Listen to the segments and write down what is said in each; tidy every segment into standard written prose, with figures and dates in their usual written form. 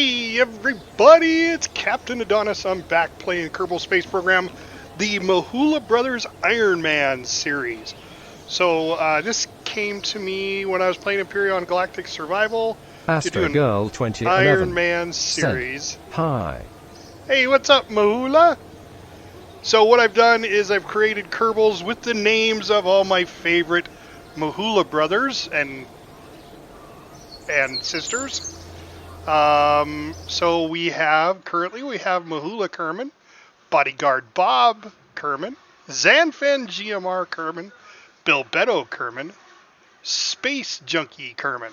Hey everybody, it's Captain Adonis. I'm back playing Kerbal Space Program, the Mahula Brothers Ironman series. So this came to me when I was playing Imperion Galactic Survival to do Astro an Girl 2011 Ironman said, series. "Hi." Hey, what's up, Mahula? So what I've done is I've created Kerbals with the names of all my favorite Mahula brothers and sisters. So currently we have Mahula Kerman, Bodyguard Bob Kerman, Zanfan GMR Kerman, Bilbetto Kerman, Space Junkie Kerman.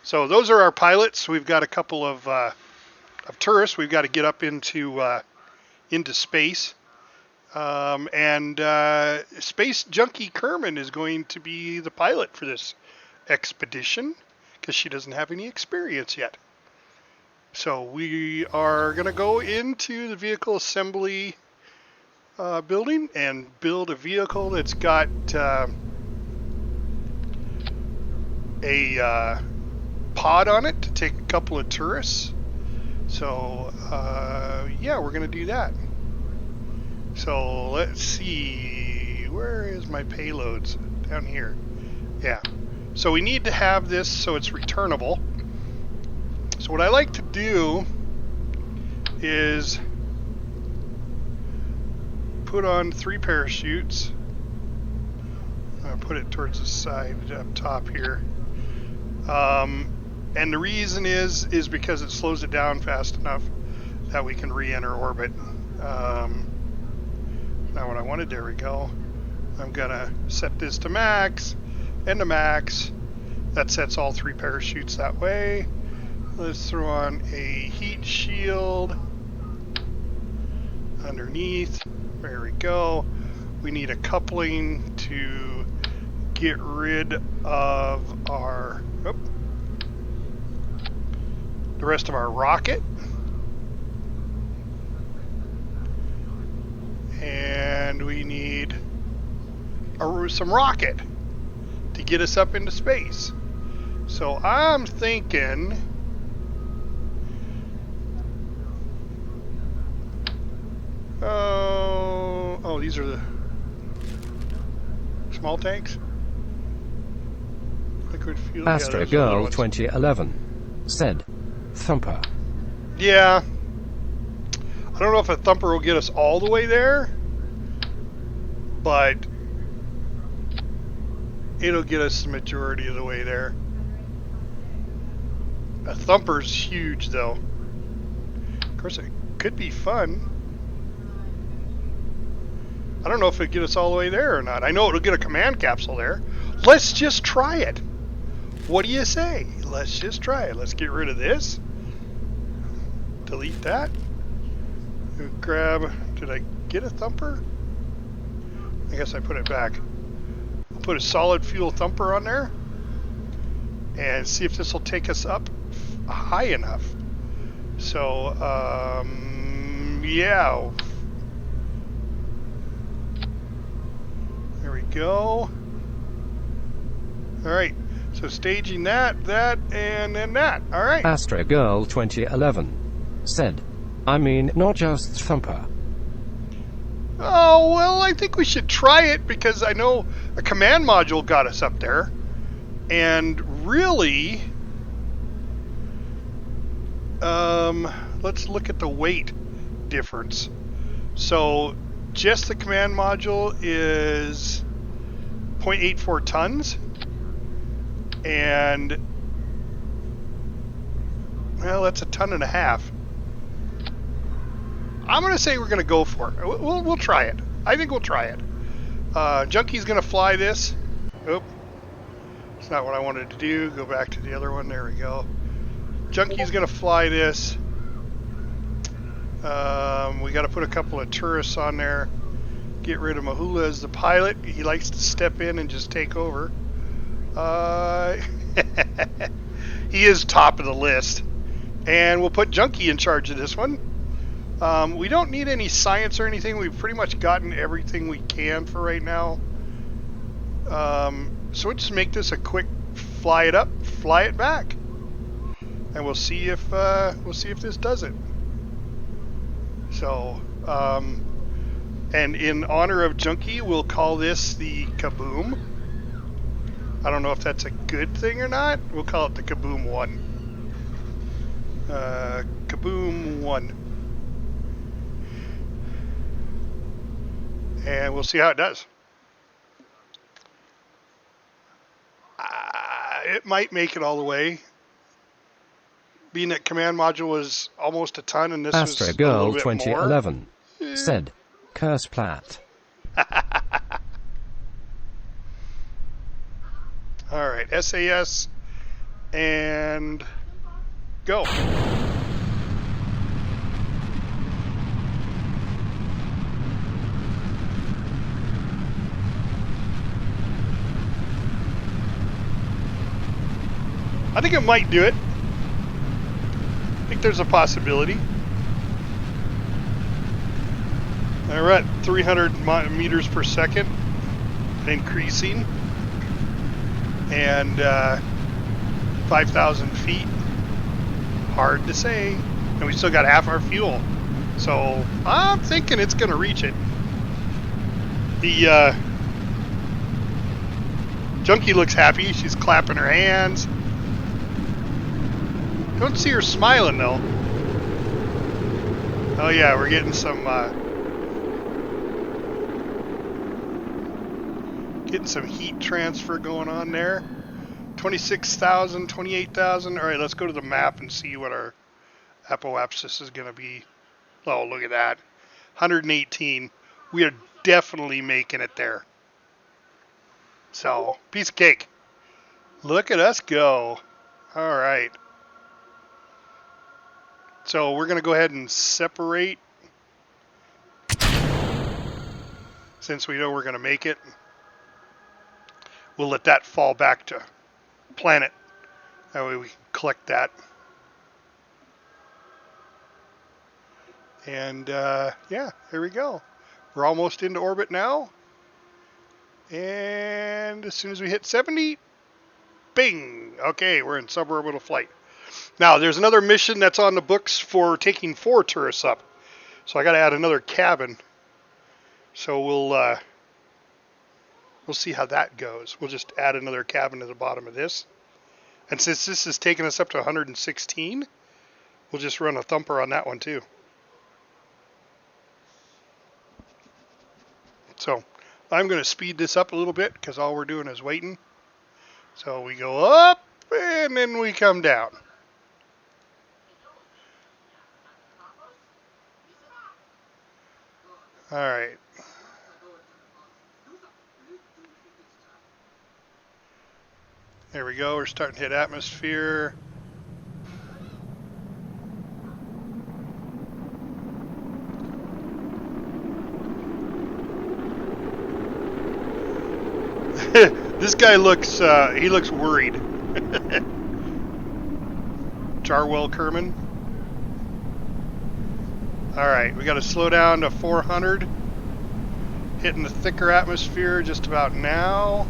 So those are our pilots. We've got a couple of tourists. We've got to get up into space. And Space Junkie Kerman is going to be the pilot for this expedition because she doesn't have any experience yet. So we are going to go into the vehicle assembly building and build a vehicle that's got a pod on it to take a couple of tourists. So yeah, we're going to do that. So let's see, where is my payloads? Down here. Yeah. So we need to have this so it's returnable. So what I like to do is put on 3 parachutes. I'll put it towards the side up top here. And the reason is because it slows it down fast enough that we can re-enter orbit. Not what I wanted. There we go. I'm gonna set this to max and to max. That sets all 3 parachutes that way. Let's throw on a heat shield underneath. There we go. We need a coupling to get rid of our the rest of our rocket. And we need some rocket to get us up into space. So I'm thinking oh, these are the small tanks. Liquid fuel. Astro Girl 2011 said, "Thumper." Yeah. I don't know if a thumper will get us all the way there, but it'll get us the majority of the way there. A thumper's huge, though. Of course, it could be fun. I don't know if it'll get us all the way there or not. I know it'll get a command capsule there. Let's just try it. What do you say? Let's just try it. Let's get rid of this. Delete that. Grab. Did I get a thumper? I guess I put it back. I'll put a solid fuel thumper on there and see if this will take us up high enough. So, yeah. There we go. All right. So staging that, and then that. All right. Astro Girl 2011 said, "I mean, not just Thumper." Oh, well, I think we should try it because I know a command module got us up there. And really, let's look at the weight difference. So just the command module is 0.84 tons. And, well, that's 1.5 tons. I'm going to say we're going to go for it. We'll try it. I think we'll try it. Junkie's going to fly this. Oop. It's not what I wanted to do. Go back to the other one. There we go. Junkie's going to fly this. We got to put a couple of tourists on there. Get rid of Mahula as the pilot. He likes to step in and just take over. He is top of the list. And we'll put Junkie in charge of this one. We don't need any science or anything. We've pretty much gotten everything we can for right now. So we'll just make this a quick fly it up, fly it back. and we'll see if this does it. So, and in honor of Junkie, we'll call this the Kaboom. I don't know if that's a good thing or not. We'll call it the Kaboom 1. Kaboom 1. And we'll see how it does. It might make it all the way. Being that command module was almost a ton and this was a little Girl bit more. 2011 said, Curse Plat. Alright, SAS and go. I think it might do it. I think there's a possibility. We're at 300 meters per second, increasing, and 5,000 feet. Hard to say. And we still got half our fuel. So I'm thinking it's going to reach it. The Junkie looks happy. She's clapping her hands. Don't see her smiling though. Oh yeah, we're getting some heat transfer going on there. 26,000, 28,000. All right, let's go to the map and see what our apoapsis is going to be. Oh, look at that. 118. We are definitely making it there. So, piece of cake. Look at us go. All right. So we're going to go ahead and separate since we know we're going to make it. We'll let that fall back to planet. That way we can collect that. And yeah, here we go. We're almost into orbit now. And as soon as we hit 70, bing! Okay, we're in suborbital flight. Now, there's another mission that's on the books for taking 4 tourists up. So I got to add another cabin. So we'll see how that goes. We'll just add another cabin to the bottom of this. And since this is taking us up to 116, we'll just run a thumper on that one too. So I'm going to speed this up a little bit because all we're doing is waiting. So we go up and then we come down. All right. There we go. We're starting to hit atmosphere. This guy looks, he looks worried. Jarwell Kerman. Alright, we got to slow down to 400. Hitting the thicker atmosphere just about now.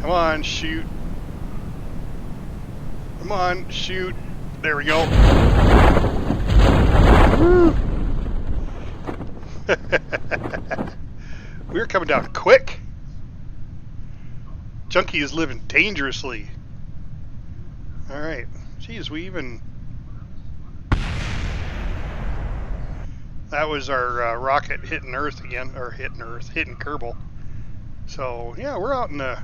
Come on, shoot. Come on, shoot. There we go. We're coming down quick. Junkie is living dangerously. Alright. Geez, we even... That was our rocket hitting Earth again, or hitting Kerbal. So yeah, we're out in the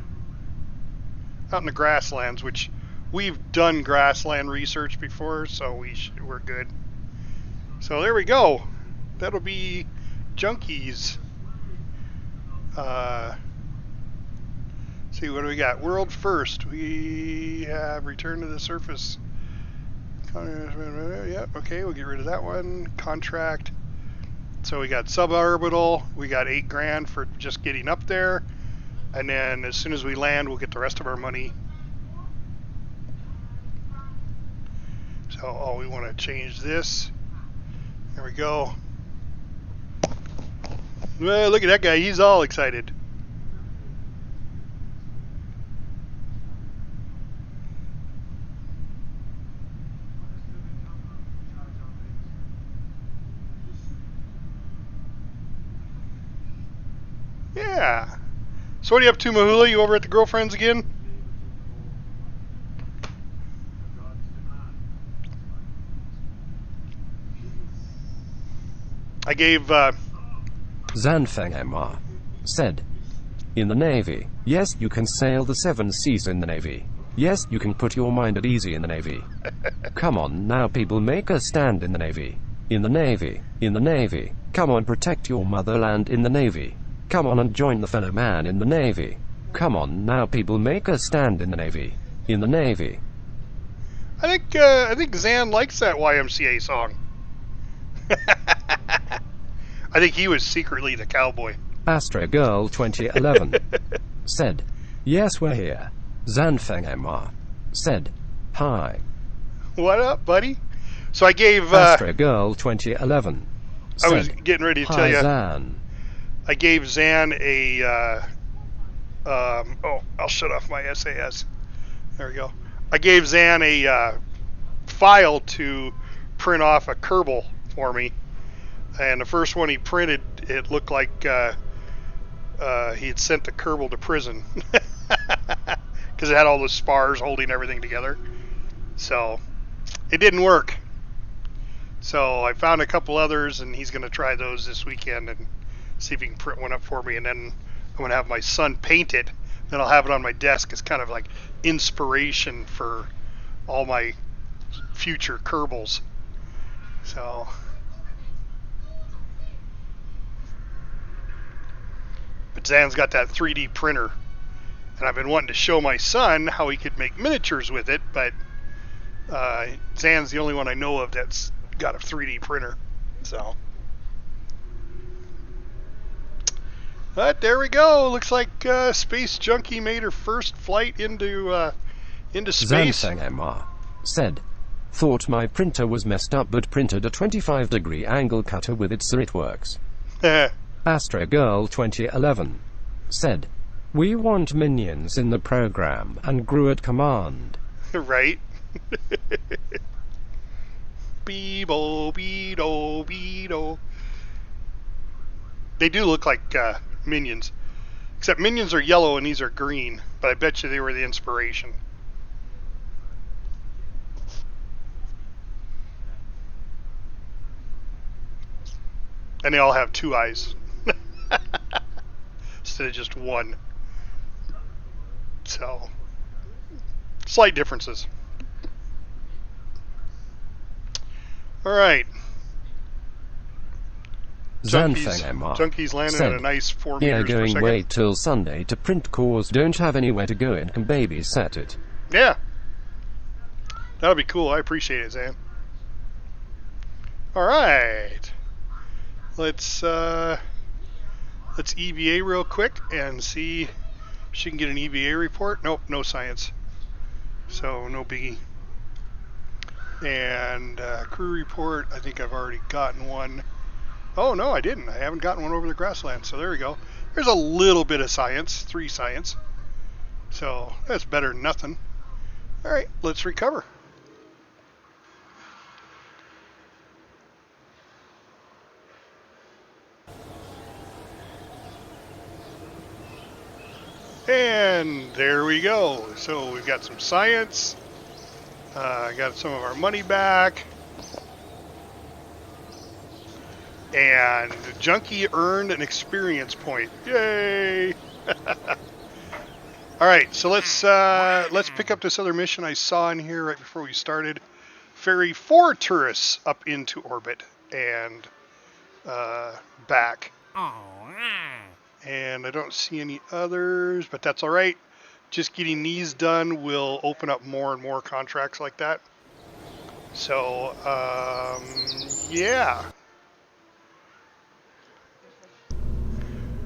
grasslands, which we've done grassland research before, so we're good. So there we go. That'll be Junkie's. See, what do we got? World first. We have return to the surface. Yeah, okay, we'll get rid of that one. Contract. So we got suborbital, we got $8,000 for just getting up there, and then as soon as we land, we'll get the rest of our money. So, oh, we want to change this. There we go. Well, look at that guy, he's all excited. Yeah. So what are you up to, Mahula? You over at the girlfriend's again? I gave, Zanfeng MR said, in the Navy, yes, you can sail the 7 seas in the Navy. Yes, you can put your mind at easy in the Navy. Come on now, people, make a stand in the Navy. In the Navy. In the Navy. Come on, protect your motherland in the Navy. Come on and join the fellow man in the Navy. Come on now, people, make a stand in the Navy. In the Navy. I think Zan likes that YMCA song. I think he was secretly the cowboy. Astro Girl 2011 said, yes, we're here. Zanfeng MR said, hi. What up, buddy? So I gave... Astro Girl 2011 said, I was getting ready to tell hi, you. Zan. I gave Zan a... I'll shut off my SAS. There we go. I gave Zan a file to print off a Kerbal for me. And the first one he printed, it looked like he had sent the Kerbal to prison. Because it had all the spars holding everything together. So, it didn't work. So, I found a couple others, and he's going to try those this weekend and see if he can print one up for me. And then I'm going to have my son paint it. Then I'll have it on my desk as kind of like inspiration for all my future Kerbals. So... But Zan's got that 3D printer, and I've been wanting to show my son how he could make miniatures with it, but Zan's the only one I know of that's got a 3D printer. So, but there we go. Looks like Space Junkie made her first flight into space. Zanfeng MR said, thought my printer was messed up, but printed a 25-degree angle cutter with it, so it works. Astro Girl 2011 said, we want minions in the program and grew at command. Right? Beebo, beedo, beedo. They do look like minions. Except minions are yellow and these are green. But I bet you they were the inspiration. And they all have 2 eyes. Instead of just one. So, slight differences. Alright. Zanfeng MR Junkie's landing said, at a nice 4 yeah, meters per going second. wait till Sunday to print cores, don't have anywhere to go and can babysit it. Yeah. That'll be cool. I appreciate it, Zan. Alright. Let's EVA real quick and see if she can get an EVA report. Nope, no science. So, no biggie. And crew report, I think I've already gotten one. Oh, no, I didn't. I haven't gotten one over the grassland. So there we go. There's a little bit of science, 3 science. So that's better than nothing. All right, let's recover. And there we go. So we've got some science. Got some of our money back. And Junkie earned an experience point. Yay! All right, so let's pick up this other mission I saw in here right before we started. Ferry 4 tourists up into orbit and back. And I don't see any others, but that's all right. Just getting these done will open up more and more contracts like that. So, yeah.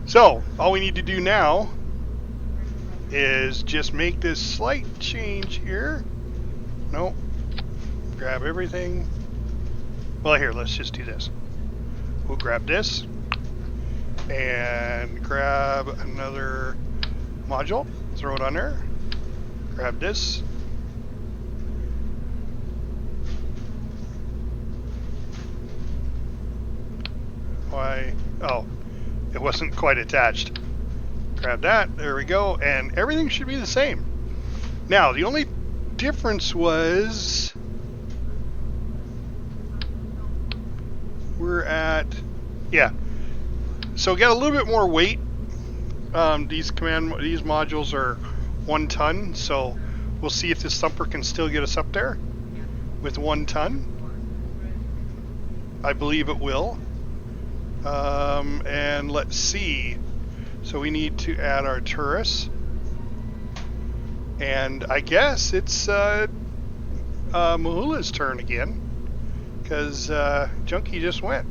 So, all we need to do now is just make this slight change here. Nope. Grab everything. Well, here, let's just do this. We'll grab this and grab another module. Throw it on there. Grab this. Why? Oh, it wasn't quite attached. Grab that. There we go. And everything should be the same. Now, the only difference was we're at, yeah. So get a little bit more weight. These modules are 1 ton, so we'll see if this thumper can still get us up there with 1 ton. I believe it will. And let's see. So we need to add our turrets. And I guess it's Mahula's turn again, because Junkie just went.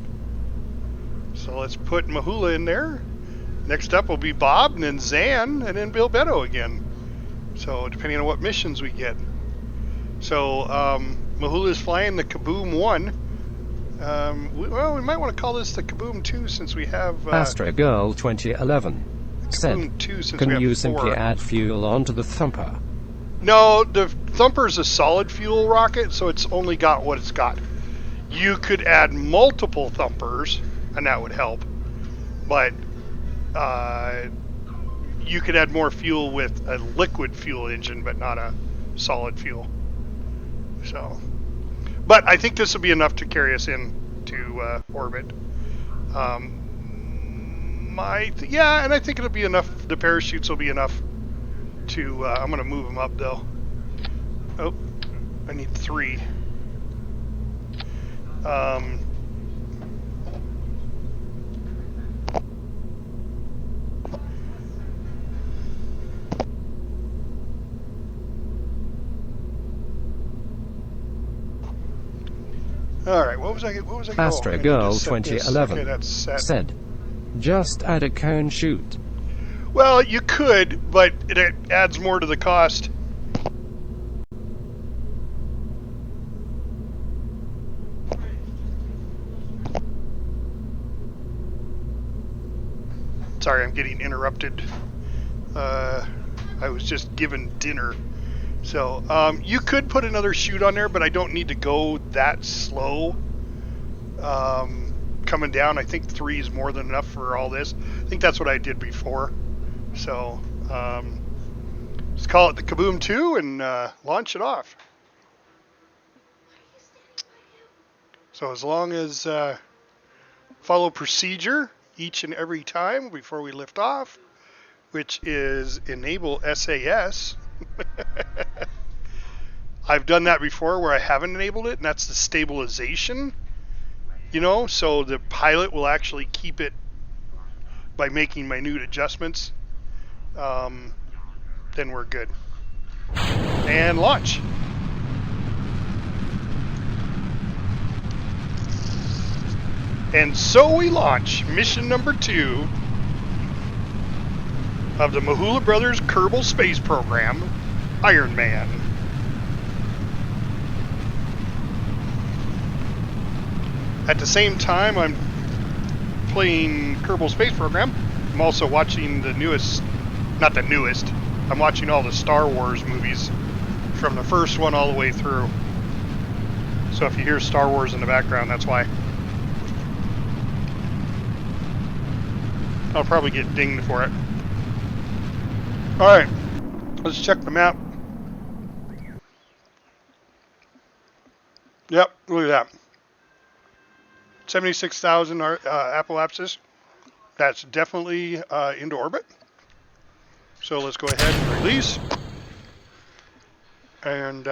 So let's put Mahula in there. Next up will be Bob, and then Zan, and then Bill Beto again. So depending on what missions we get. So Mahula's flying the Kaboom 1. We might want to call this the Kaboom 2 since we have... Astra Girl 2011 said, 2 since can we have you 4. simply add fuel onto the Thumper? No, the Thumper's a solid fuel rocket, so it's only got what it's got. You could add multiple Thumpers, and that would help. But you could add more fuel with a liquid fuel engine, but not a solid fuel. So, but I think this will be enough to carry us into orbit. Yeah, and I think it'll be enough. The parachutes will be enough to. I'm going to move them up though. Oh, I need 3. All right, what was I? Astra Girl 2011 okay, that's set. said, just add a cone chute. Well, you could, but it adds more to the cost. Sorry, I'm getting interrupted. I was just given dinner. So, you could put another chute on there, but I don't need to go that slow. Coming down, I think 3 is more than enough for all this. I think that's what I did before. So, let's call it the Kaboom 2 and launch it off. So as long as follow procedure each and every time before we lift off, which is enable SAS. I've done that before where I haven't enabled it, and that's the stabilization. You know, so the pilot will actually keep it by making minute adjustments. Then we're good. And launch. And so we launch mission number 2 of the Mahula Brothers Kerbal Space Program, Ironman. At the same time, I'm playing Kerbal Space Program. I'm also watching the newest, not the newest, I'm watching all the Star Wars movies from the first one all the way through. So if you hear Star Wars in the background, that's why. I'll probably get dinged for it. Alright, let's check the map. Yep, look at that. 76,000 apoapsis. That's definitely into orbit. So let's go ahead and release. And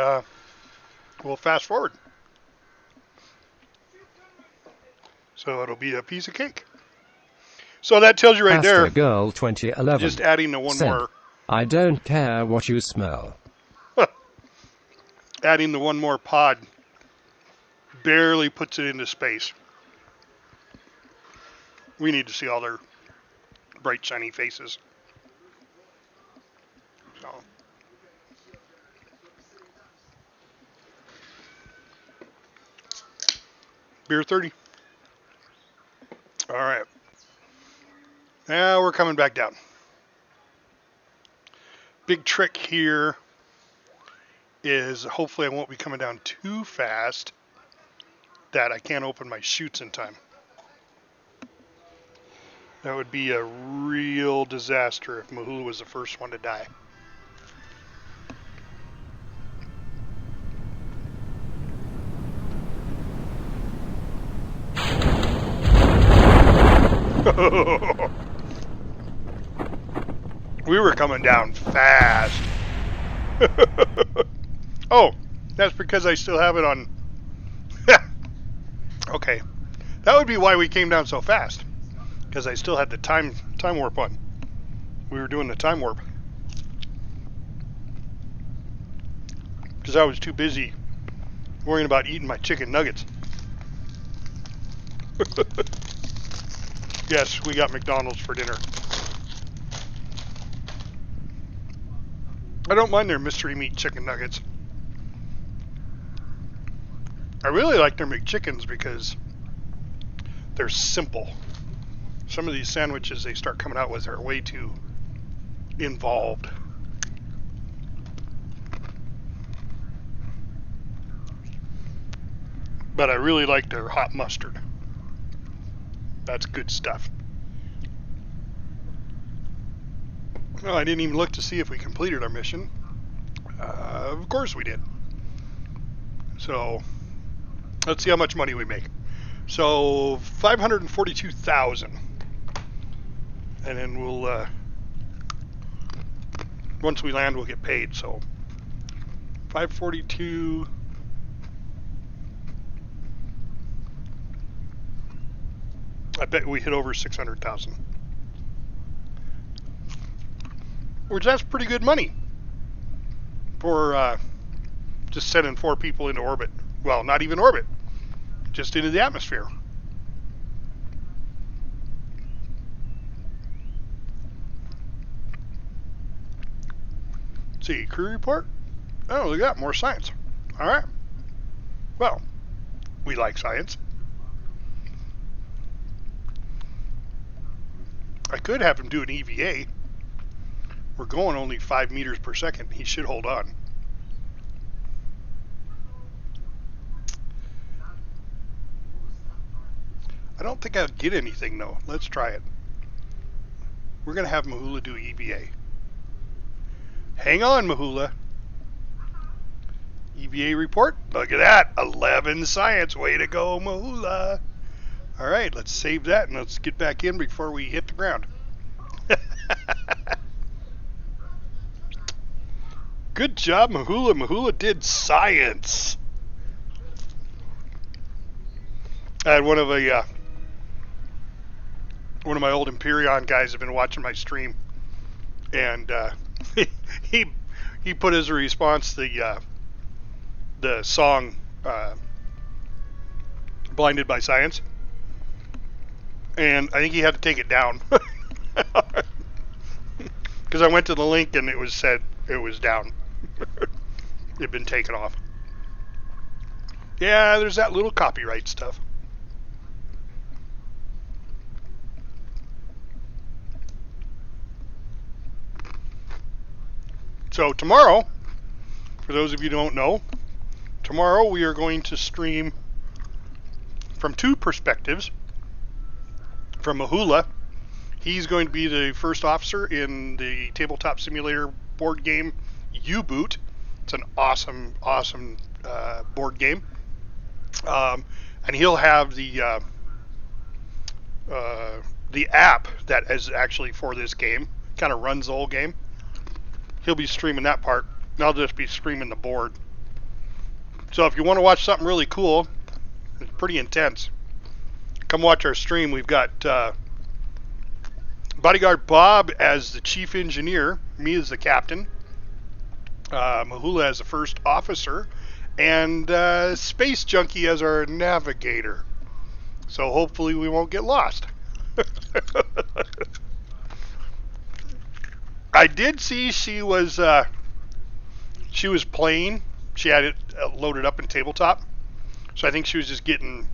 we'll fast forward. So it'll be a piece of cake. So that tells you right Astra there. Girl 2011 Just adding the one said, more. I don't care what you smell. Adding the one more pod barely puts it into space. We need to see all their bright, shiny faces. So. Beer 30. All right. Now we're coming back down. Big trick here is hopefully I won't be coming down too fast that I can't open my chutes in time. That would be a real disaster if Mahula was the first one to die. We were coming down fast. Oh, that's because I still have it on. Okay, that would be why we came down so fast, because I still had the time warp on. We were doing the time warp because I was too busy worrying about eating my chicken nuggets. Yes, we got McDonald's for dinner. I don't mind their mystery meat chicken nuggets. I really like their McChickens because they're simple. Some of these sandwiches they start coming out with are way too involved. But I really like their hot mustard. That's good stuff. Well, I didn't even look to see if we completed our mission. Of course we did. So, let's see how much money we make. So, 542,000. And then we'll, once we land, we'll get paid. So, 542. I bet we hit over 600,000. Which that's pretty good money for just sending 4 people into orbit. Well, not even orbit, just into the atmosphere. Let's see, crew report. Oh, look at that, more science. All right. Well, we like science. I could have him do an EVA. We're going only 5 meters per second. He should hold on. I don't think I'll get anything though. Let's try it. We're going to have Mahula do EVA. Hang on, Mahula. EVA report. Look at that. 11 science. Way to go, Mahula. All right, let's save that and let's get back in before we hit the ground. Good job, Mahula. Mahula did science. I had one of my old Empyrean guys have been watching my stream, and he put as a response the song "Blinded by Science," and I think he had to take it down because I went to the link and it was said it was down. It'd been taken off. Yeah, there's that little copyright stuff. So tomorrow, for those of you who don't know, tomorrow we are going to stream from 2 perspectives. From Mahula, he's going to be the first officer in the tabletop simulator board game U-Boot. It's an awesome board game. And he'll have the app that is actually for this game. Kind of runs the whole game. He'll be streaming that part, and I'll just be streaming the board. So if you want to watch something really cool, it's pretty intense, come watch our stream. We've got Bodyguard Bob as the chief engineer, me as the captain, Mahula as the first officer, and Space Junkie as our navigator. So hopefully we won't get lost. I did see she was playing. She had it loaded up in tabletop, so I think she was just getting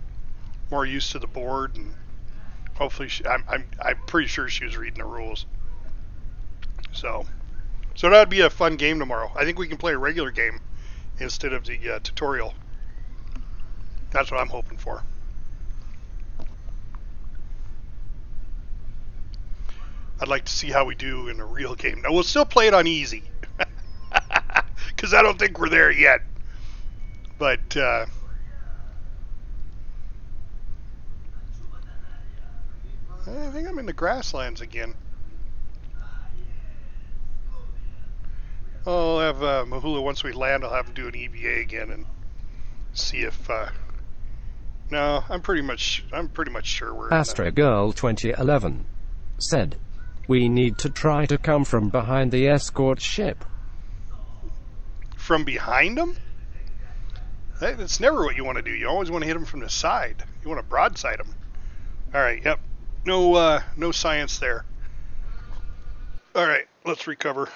more used to the board, and hopefully I'm pretty sure she was reading the rules. So that'd be a fun game tomorrow. I think we can play a regular game instead of the tutorial. That's what I'm hoping for. I'd like to see how we do in a real game. Now, we'll still play it on easy. Because I don't think we're there yet. But, I think I'm in the grasslands again. I'll have Mahula, once we land, I'll have him do an EVA again and see if... no, I'm pretty much sure we're Astro Girl 2011 said, "We need to try to come from behind the escort ship." From behind them? That's never what you want to do. You always want to hit them from the side. You want to broadside them. All right, yep. No science there. All right, let's recover.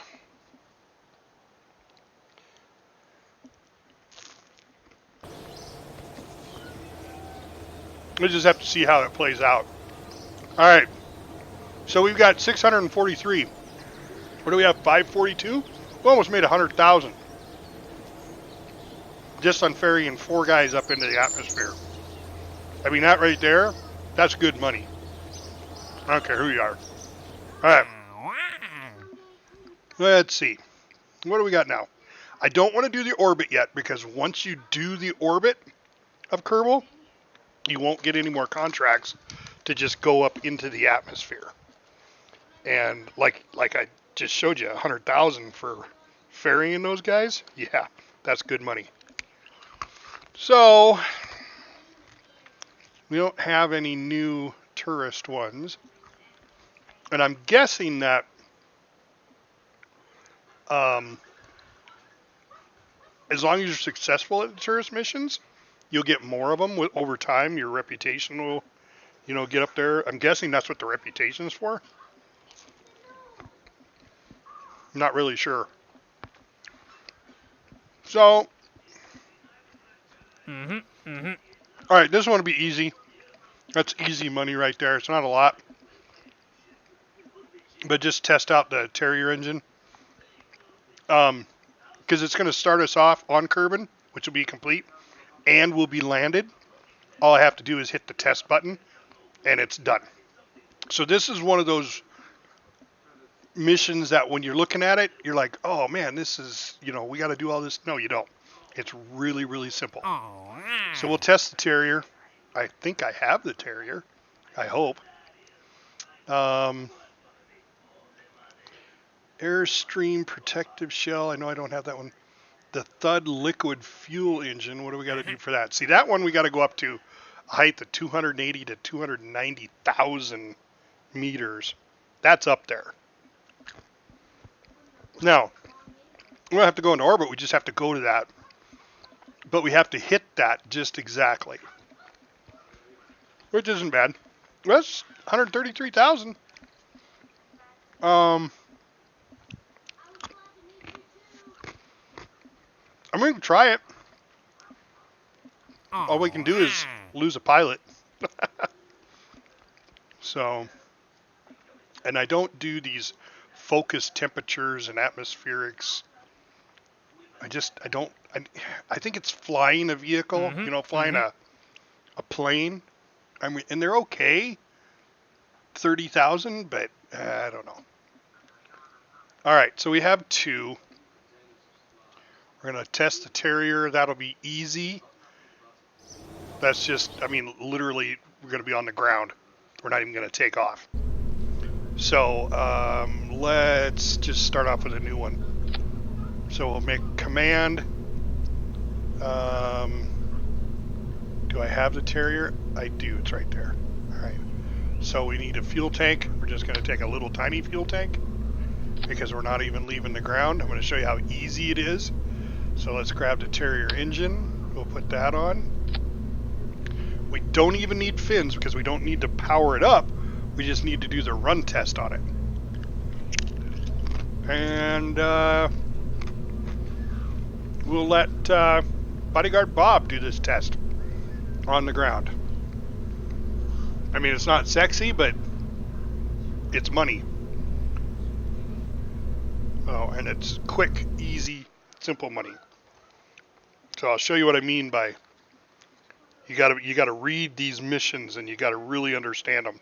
We just have to see how it plays out. All right. So we've got 643. What do we have? 542? We almost made 100,000. Just on ferrying 4 guys up into the atmosphere. I mean, that right there, that's good money. I don't care who you are. All right. Let's see. What do we got now? I don't want to do the orbit yet, because once you do the orbit of Kerbal, you won't get any more contracts to just go up into the atmosphere. And like I just showed you, 100,000 for ferrying those guys. Yeah, that's good money. So we don't have any new tourist ones, and I'm guessing that as long as you're successful at the tourist missions, you'll get more of them over time. Your reputation will, get up there. I'm guessing that's what the reputation is for. I'm not really sure. So, all right, this one will be easy. That's easy money right there. It's not a lot. But just test out the Terrier engine. Because it's going to start us off on Kerbin, which will be complete, and will be landed. All I have to do is hit the test button, and it's done. So this is one of those missions that when you're looking at it, you're like, oh man, this is, we got to do all this. No, you don't. It's really, really simple. So we'll test the Terrier. I think I have the Terrier. I hope. Airstream protective shell. I know I don't have that one. The Thud liquid fuel engine. What do we got to do for that? See, that one we got to go up to a height of 280 to 290,000 meters. That's up there. Now, we don't have to go into orbit. We just have to go to that. But we have to hit that just exactly. Which isn't bad. That's 133,000. I'm going to try it. All we can do is lose a pilot. So, and I don't do these focus temperatures and atmospherics. I think it's flying a vehicle, flying a plane. I mean, and they're okay. 30,000, but I don't know. All right, so we have 2. We're going to test the Terrier. That'll be easy. That's just, literally, we're going to be on the ground. We're not even going to take off. So, let's just start off with a new one. So we'll make command. Do I have the Terrier? I do. It's right there. All right. So we need a fuel tank. We're just going to take a little tiny fuel tank because we're not even leaving the ground. I'm going to show you how easy it is. So let's grab the Terrier engine. We'll put that on. We don't even need fins because we don't need to power it up. We just need to do the run test on it. And we'll let Bodyguard Bob do this test on the ground. I mean, it's not sexy, but it's money. Oh, and it's quick, easy, simple money. So I'll show you what I mean by you gotta read these missions and you gotta really understand them.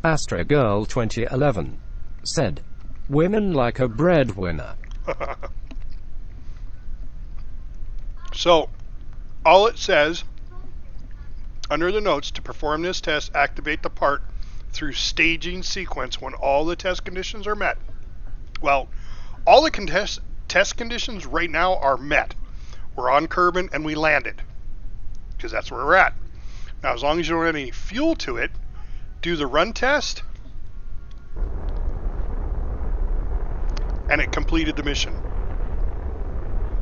Astra Girl 2011 said, "Women like a breadwinner." So, all it says under the notes, to perform this test, activate the part through staging sequence when all the test conditions are met. Well, all the test conditions right now are met. We're on Kerbin and we landed, because that's where we're at. Now, as long as you don't have any fuel to it, do the run test, and it completed the mission.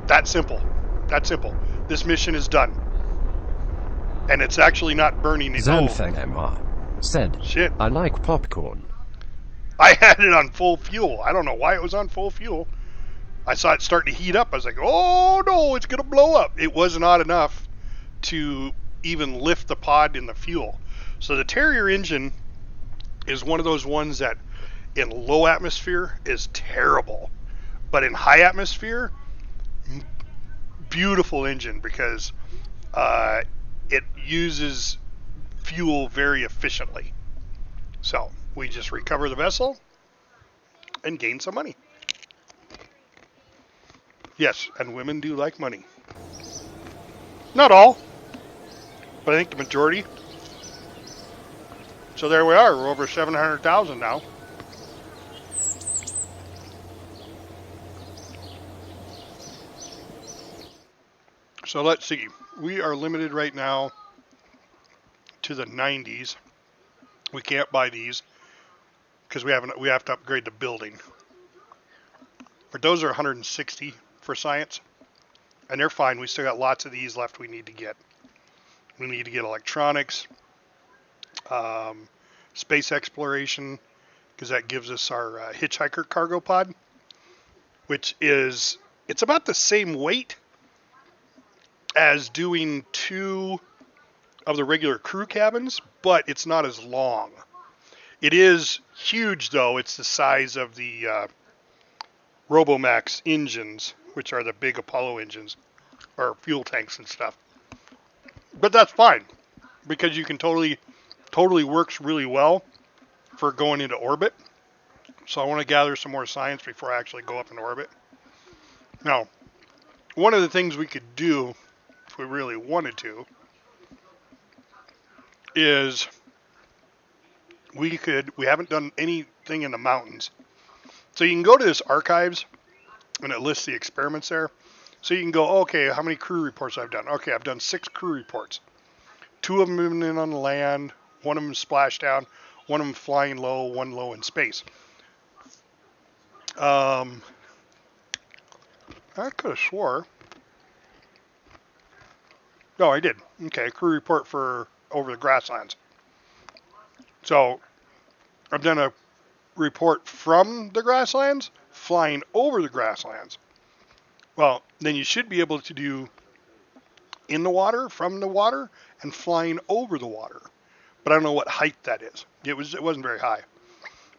That simple. That simple. This mission is done. And it's actually not burning it. Zanfeng MR said, Shit. "I like popcorn." I had it on full fuel. I don't know why it was on full fuel. I saw it starting to heat up. I was like, oh no, it's going to blow up. It was not enough to even lift the pod in the fuel. So the Terrier engine is one of those ones that in low atmosphere is terrible. But in high atmosphere, beautiful engine, because it uses fuel very efficiently. So we just recover the vessel and gain some money. Yes, and women do like money. Not all, but I think the majority. So there we are. We're over 700,000 now. So let's see. We are limited right now to the 90s. We can't buy these because we have to upgrade the building. But those are 160 for science, and they're fine. We still got lots of these left we need to get. We need to get electronics, space exploration, because that gives us our hitchhiker cargo pod, which is, it's about the same weight as doing 2 of the regular crew cabins, but it's not as long. It is huge, though. It's the size of the Robomax engines, which are the big Apollo engines, or fuel tanks and stuff. But that's fine, because you can totally works really well for going into orbit. So I want to gather some more science before I actually go up in orbit. Now, one of the things we could do, if we really wanted to, is we haven't done anything in the mountains. So you can go to this archives, and it lists the experiments there. So you can go, okay, how many crew reports I've done? Okay, I've done 6 crew reports. 2 of them have been on the land, 1 of them splashdown, 1 of them flying low, 1 low in space. I could have swore. No, I did. Okay, crew report for over the grasslands. So I've done a report from the grasslands, flying over the grasslands. Well, then you should be able to do in the water, from the water, and flying over the water. But I don't know what height that is. It wasn't very high.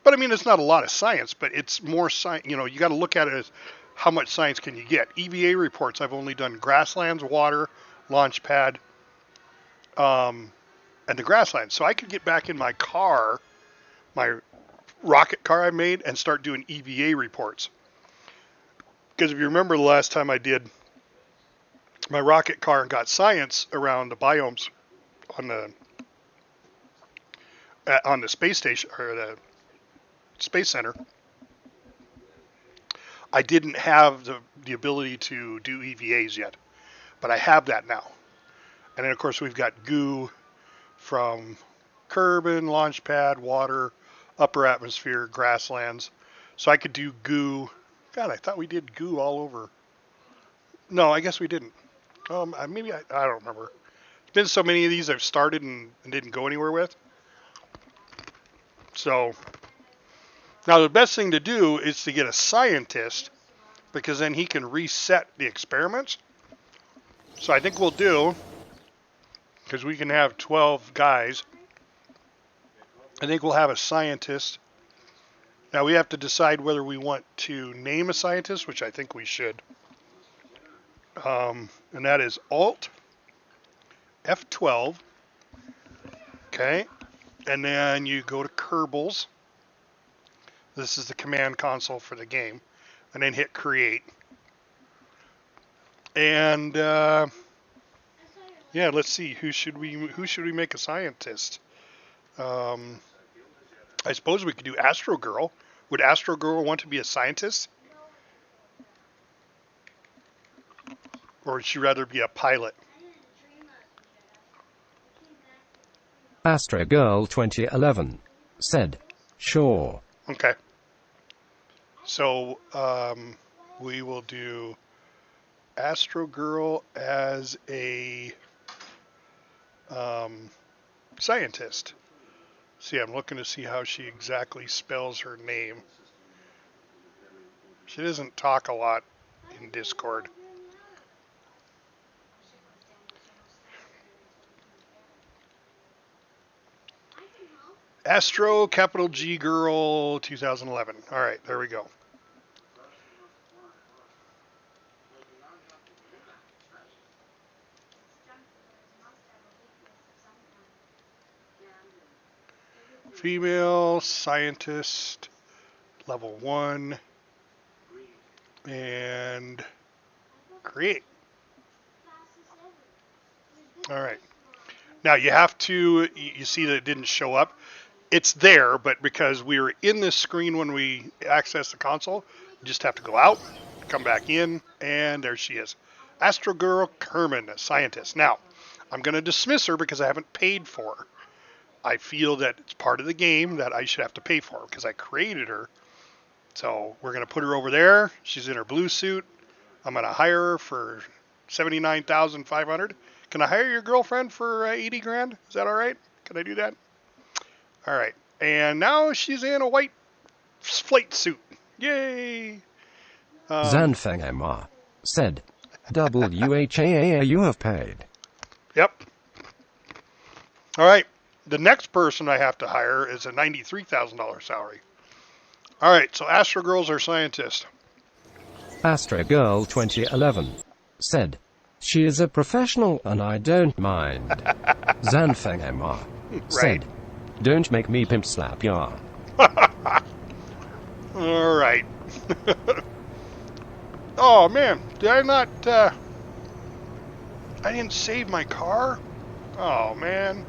But I mean, it's not a lot of science, but it's more science. You know, you got to look at it as how much science can you get. EVA reports, I've only done grasslands, water, launch pad, and the grasslands. So I could get back in my car, my rocket car I made, and start doing EVA reports. Because if you remember the last time I did my rocket car and got science around the biomes on the space station, or the space center, I didn't have the ability to do EVAs yet, but I have that now. And then of course we've got goo from Kerbin, launch pad, water, upper atmosphere, grasslands. So I could do goo. God, I thought we did goo all over. No, I guess we didn't. Maybe I don't remember. There's been so many of these I've started and didn't go anywhere with. So now the best thing to do is to get a scientist, because then he can reset the experiments. So I think we'll do, because we can have 12 guys, I think we'll have a scientist. Now we have to decide whether we want to name a scientist, which I think we should. And that is Alt F12. Okay. And then you go to Kerbals. This is the command console for the game. And then hit create. And yeah, let's see. Who should we make a scientist? I suppose we could do Astro Girl. Would Astro Girl want to be a scientist? Or would she rather be a pilot? Astro Girl 2011 said, sure. Okay. So we will do Astro Girl as a scientist. See, I'm looking to see how she exactly spells her name. She doesn't talk a lot in Discord. Astro capital G Girl 2011. All right, there we go. Female scientist, level 1, and create. All right. Now you have to, you see that it didn't show up. It's there, but because we were in this screen when we access the console, you just have to go out, come back in, and there she is. Astro Girl Kerman, a scientist. Now, I'm going to dismiss her because I haven't paid for her. I feel that it's part of the game that I should have to pay for because I created her. So we're going to put her over there. She's in her blue suit. I'm going to hire her for $79,500. Can I hire your girlfriend for 80 grand? Is that all right? Can I do that? All right. And now she's in a white flight suit. Yay! Zanfeng MR said, WHAA you have paid. Yep. All right. The next person I have to hire is a $93,000 salary. All right. So Astro Girl's our scientist. Astro Girl 2011 said, she is a professional and I don't mind. Zanfeng MR said, don't make me pimp slap ya. All right. Oh, man. Did I not... I didn't save my car? Oh, man.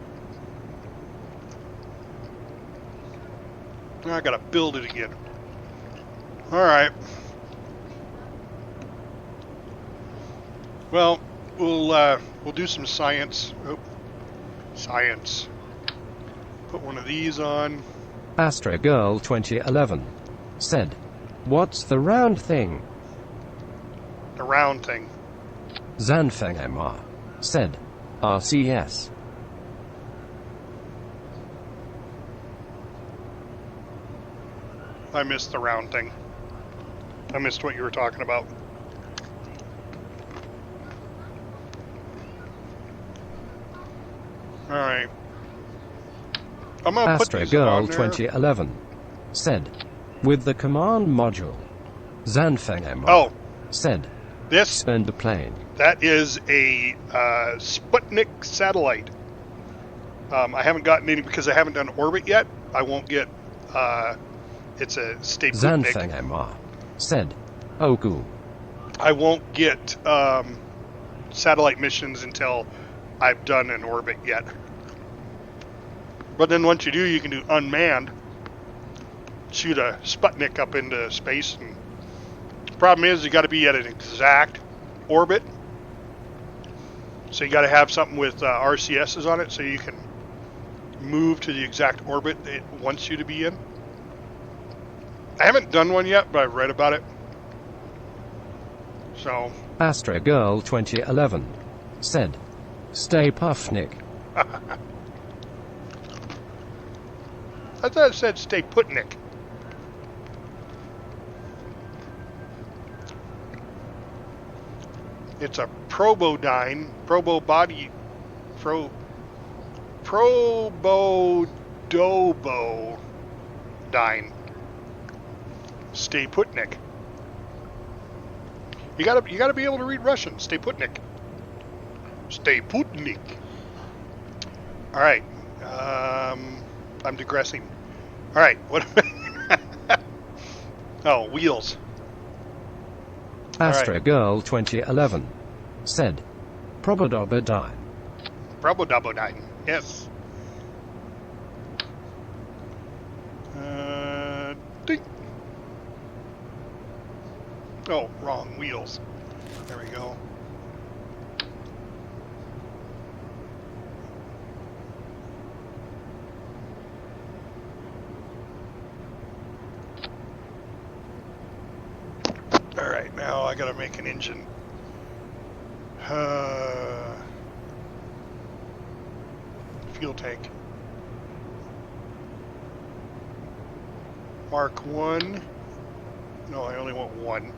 I gotta build it again. All right. Well, we'll do some science. Oh, science. Put one of these on. Astro Girl 2011 said, what's the round thing? The round thing. Zanfeng MR said, RCS. I missed the round thing. I missed what you were talking about. All right. I'm gonna put Astro these Girl on there. 2011 said, with the command module. Zanfeng MR said, This spend the plane. that is a Sputnik satellite. I haven't gotten any because I haven't done orbit yet. I won't get. It's a Sputnik. Zanfeng MR said, oh cool. I won't get satellite missions until I've done an orbit yet. But then once you do, you can do unmanned. Shoot a Sputnik up into space. And the problem is you got to be at an exact orbit. So you got to have something with RCSs on it so you can move to the exact orbit it wants you to be in. I haven't done one yet, but I've read about it. So. Astro Girl 2011 said, stay Puffnik. I thought it said stay Putnik. It's a probodyne, probodobodyne. Stay Putnik. You gotta be able to read Russian. Stay Putnik. Stay Putnik. All right. I'm digressing. All right, what? Oh, wheels. Astro right. Girl 2011 said, Probodobodine. Probodobodine. Yes. Ding. Oh, wrong wheels. There we go. All right, now I gotta make an engine. Fuel tank. Mark 1. No, I only want 1.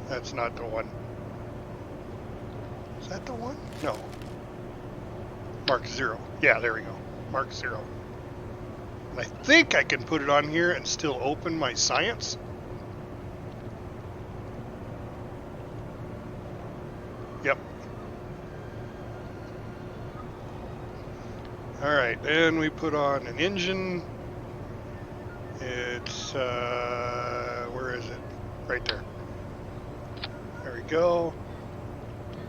That's not the one. Is that the one? No. Mark 0. Yeah, there we go. Mark 0. And I think I can put it on here and still open my science. Yep. Alright, and we put on an engine. It's, where is it? Right there. There we go.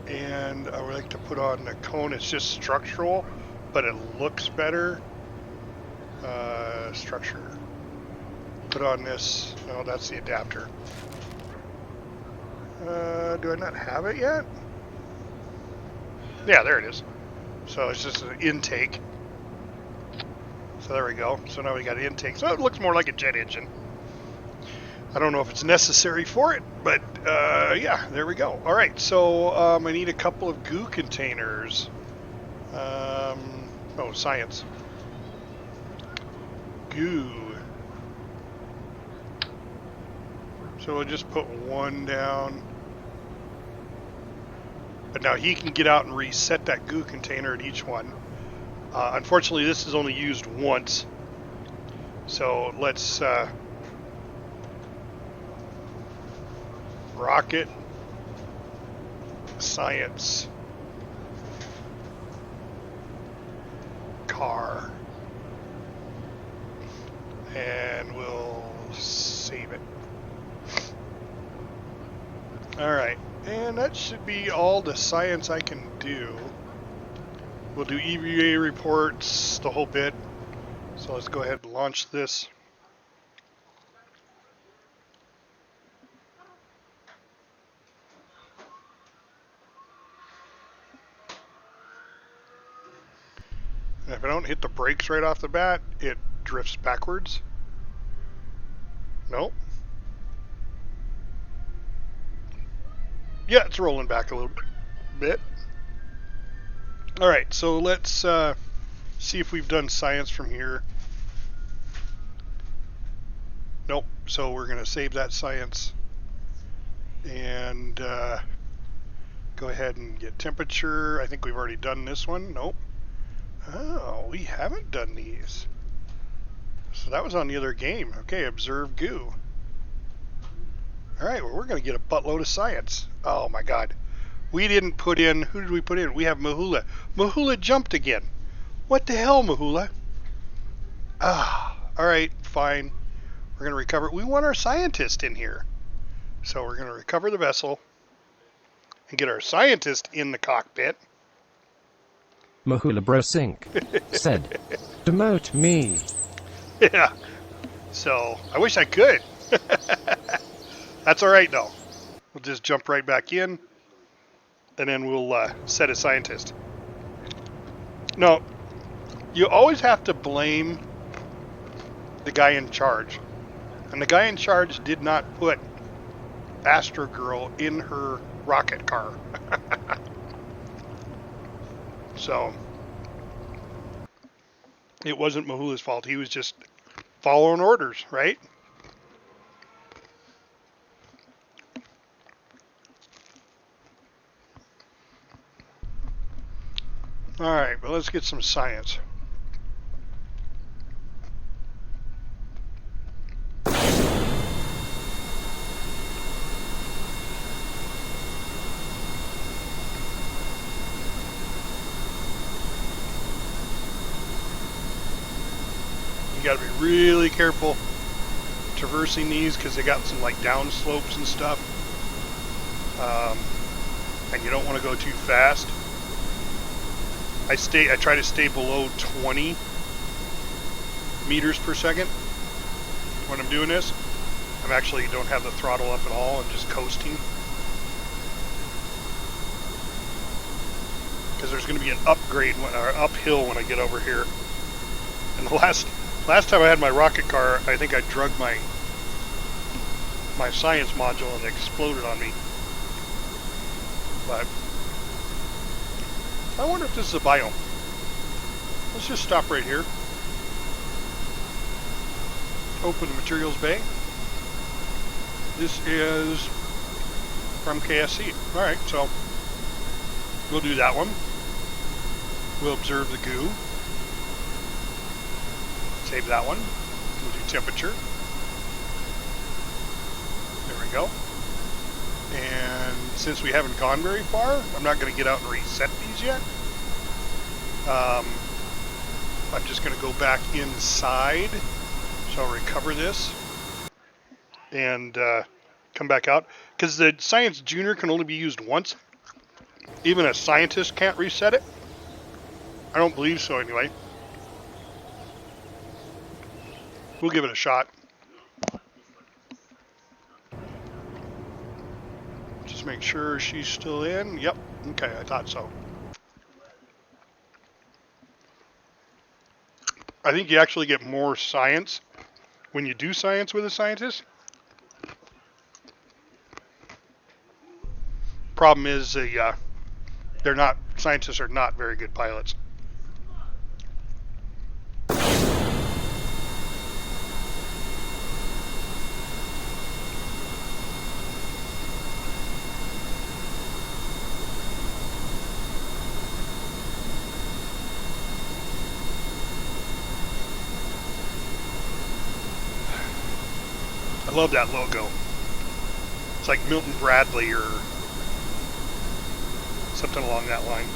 And I would like to put on the cone. It's just structural, but it looks better. Structure. Put on this. No, that's the adapter. Do I not have it yet? Yeah, there it is. So it's just an intake. So there we go. So now we got intake. So it looks more like a jet engine. I don't know if it's necessary for it, but yeah, there we go. All right, so I need a couple of goo containers. Oh, science. Goo. So we'll just put 1 down. But now he can get out and reset that goo container at each one. Unfortunately, this is only used once. So let's rocket, science, car, and we'll save it. All right, and that should be all the science I can do. We'll do EVA reports, the whole bit. So let's go ahead and launch this. And if I don't hit the brakes right off the bat, it drifts backwards. Nope. Yeah, it's rolling back a little bit. All right, so let's see if we've done science from here. Nope. So we're going to save that science and go ahead and get temperature. I think we've already done this one. Nope. Oh, we haven't done these. So that was on the other game. Okay, observe goo. All right, well, we're going to get a buttload of science. Oh, my God. We didn't put in, who did we put in? We have Mahula. Mahula jumped again. What the hell, Mahula? Ah, all right, fine. We're going to recover. We want our scientist in here. So we're going to recover the vessel and get our scientist in the cockpit. Mahula Brosink said, Demote me. Yeah. So I wish I could. That's all right, though. We'll just jump right back in, and then we'll set a scientist. No, you always have to blame the guy in charge. And the guy in charge did not put Astro Girl in her rocket car. So it wasn't Mahula's fault. He was just following orders, right? All right, but let's get some science. You got to be really careful traversing these because they got some like down slopes and stuff. And you don't want to go too fast. I try to stay below 20 meters per second when I'm doing this. I'm actually don't have the throttle up at all. I'm just coasting. Because there's going to be an uphill when I get over here. And the last time I had my rocket car, I think I drugged my science module and it exploded on me. But I wonder if this is a biome. Let's just stop right here. Open the materials bay. This is from KSC. Alright, so we'll do that one. We'll observe the goo. Save that one. We'll do temperature. There we go. And since we haven't gone very far, I'm not going to get out and reset these yet. I'm just going to go back inside. So I'll recover this and come back out. Because the Science Junior can only be used once. Even a scientist can't reset it. I don't believe so anyway. We'll give it a shot. Just make sure she's still in. Yep. Okay, I thought so. I think you actually get more science when you do science with a scientist. Problem is, scientists are not very good pilots. I love that logo. It's like Milton Bradley or something along that line.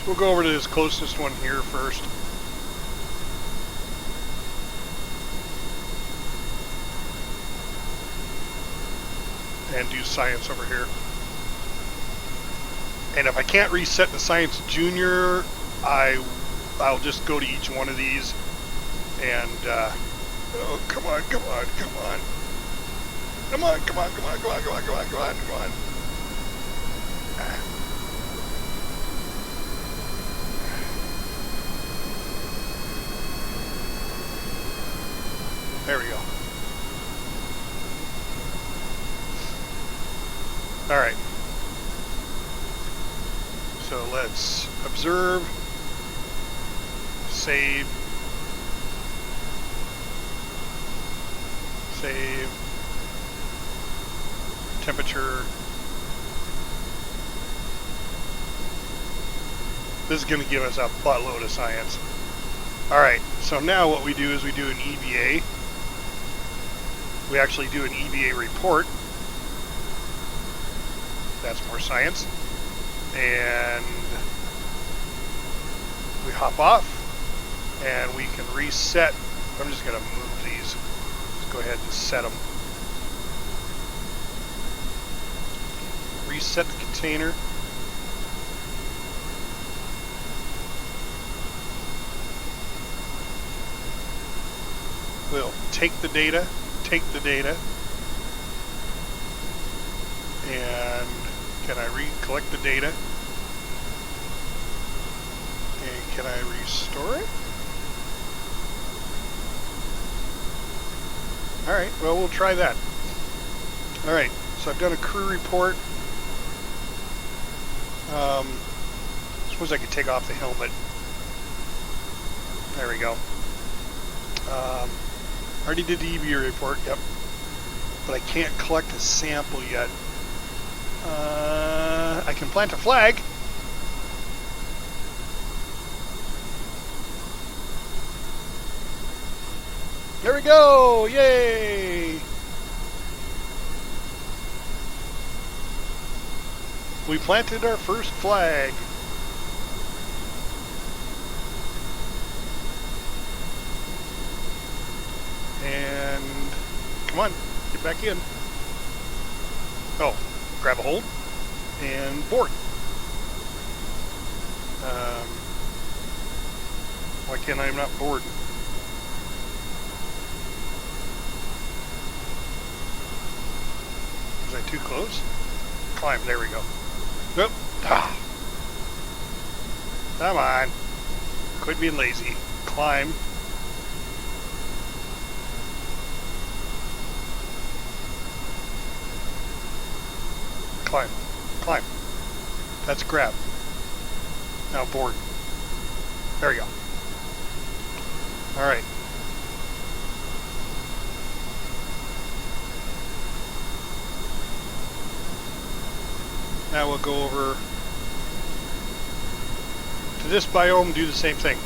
We'll go over to this closest one here first. And do science over here. And if I can't reset the Science Junior, I'll just go to each one of these and oh, come on. Come on. There we go. All right. So let's observe, save, temperature. This is going to give us a buttload of science. All right. So now what we do is we do an EVA. We actually do an EVA report. That's more science. And we hop off and we can reset. I'm just going to move these. Let's go ahead and set them. Reset the container. We'll take the data. And can I collect the data? And can I restore it? Alright, well, we'll try that. Alright, so I've done a crew report. suppose I could take off the helmet. There we go. Already did the EVA report, yep. But I can't collect a sample yet. I can plant a flag. There we go! Yay! We planted our first flag. And come on, get back in. Oh, grab a hold and board. Why can't I not board? Was I too close? Climb, there we go. Nope. Ah. Come on. Quit being lazy. Climb. Climb. Climb. That's grab. Now board. There we go. Alright. Now we'll go over to this biome, do the same thing.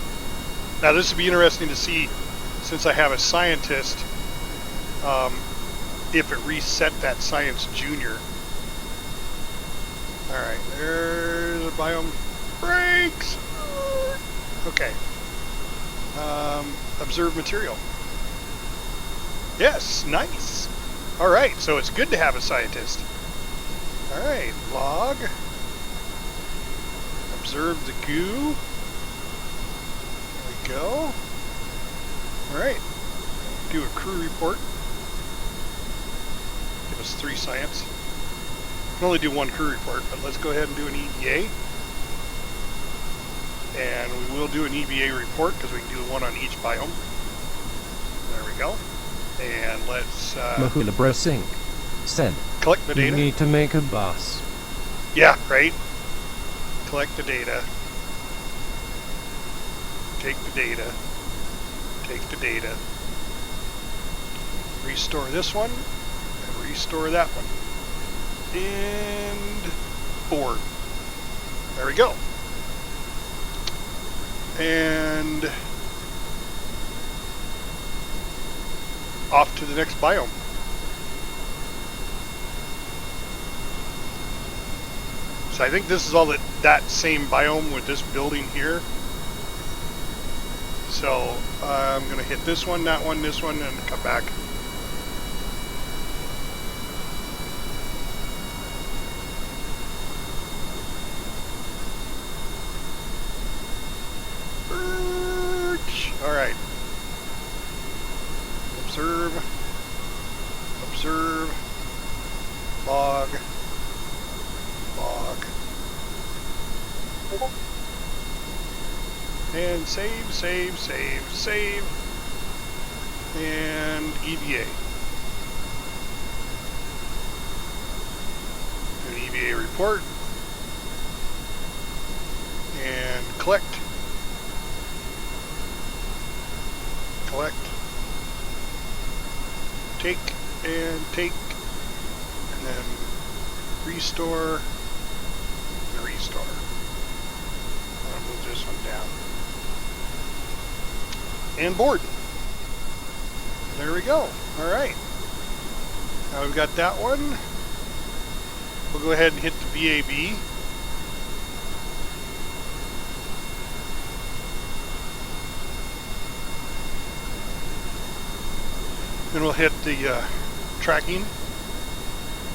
Now this would be interesting to see, since I have a scientist, if it reset that science junior. Alright, there's a biome. Brakes! Okay. Observe material. Yes, nice. Alright, so it's good to have a scientist. Alright, log. Observe the goo. There we go. Alright. Do a crew report. Give us 3 science. I can only do 1 crew report, but let's go ahead and do an EVA. And we will do an EVA report because we can do 1 on each biome. There we go. And let's Mahula Bressing said, collect the data. You need to make a bus. Yeah, right. Collect the data. Take the data. Take the data. Restore this one. And restore that one. And board. There we go. And off to the next biome. So I think this is all that same biome with this building here. So I'm going to hit this one, that one, this one, and come back. Alright. Observe. Observe. Log. Log. And save, save, save, save. And EVA. An EVA report. And collect. Collect. Take and take. And then restore. And restore. I'm going to move this one down. And board. There we go. Alright. Now we've got that one. We'll go ahead and hit the VAB. Then we'll hit the tracking.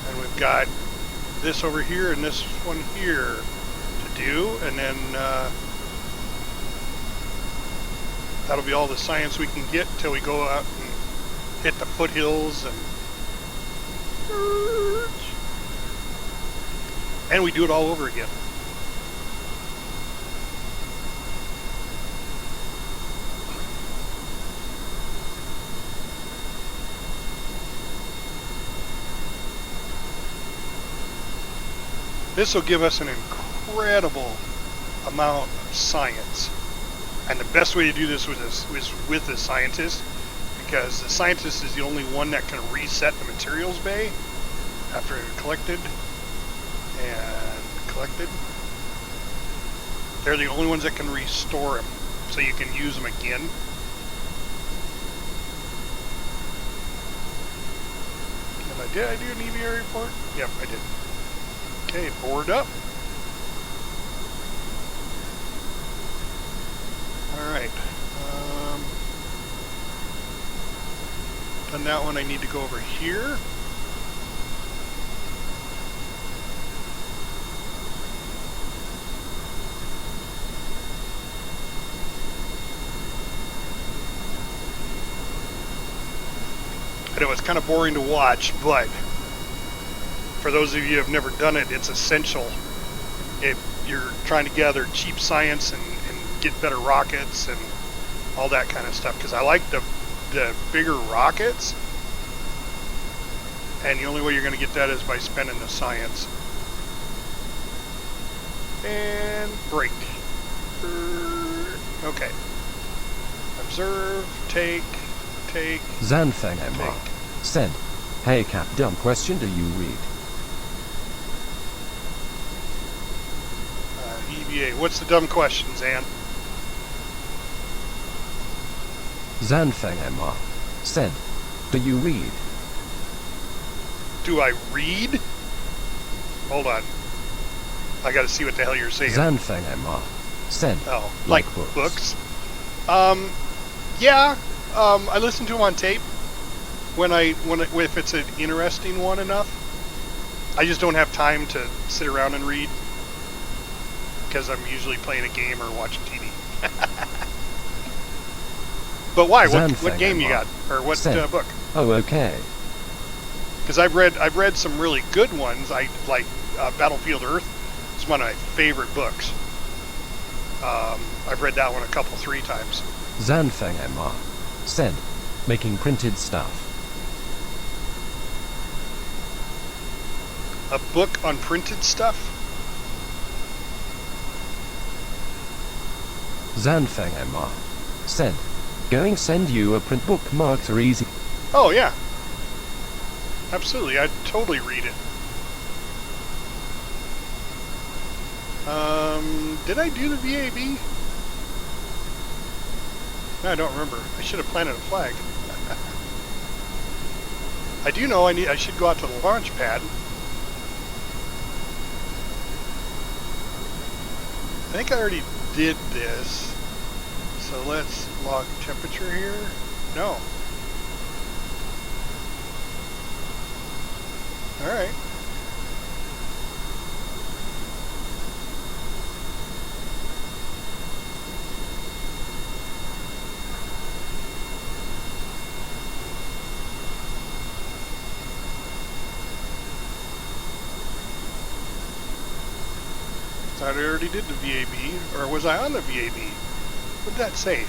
And we've got this over here and this one here to do. And then that'll be all the science we can get until we go out and hit the foothills and we do it all over again. This will give us an incredible amount of science. And the best way to do this was with the scientist, because the scientist is the only one that can reset the materials bay after it's collected and collected. They're the only ones that can restore them, so you can use them again. And did I do an EVA report? Yep, I did. Okay, board up. Alright. Done that one, I need to go over here. I know it's kind of boring to watch, but for those of you who have never done it, it's essential if you're trying to gather cheap science and get better rockets and all that kind of stuff, because I like the bigger rockets, and the only way you're going to get that is by spending the science. And break. Okay. Observe, take. Zanfeng Emma said, "Hey Cap, dumb question, do you read?" EVA, what's the dumb question, Zan? Zanfeng Emma said, "Do you read?" Do I read? Hold on. I gotta see what the hell you're saying. Zanfeng Emma said, "Oh, like books." Yeah. I listen to them on tape if it's an interesting one enough. I just don't have time to sit around and read, because I'm usually playing a game or watching TV. But why? What game you got, or what book? Oh, okay. Because I've read some really good ones. I like Battlefield Earth. It's one of my favorite books. I've read that one 3 times. Zanfeng Emma said, "Making printed stuff." A book on printed stuff? Zanfeng Emma said, "Going send you a print book, marks are easy." Oh yeah. Absolutely, I'd totally read it. Did I do the VAB? No, I don't remember. I should have planted a flag. I do know I should go out to the launch pad. I think I already did this. So let's log temperature here. No. Alright. I already did the VAB, or was I on the VAB? What did that say?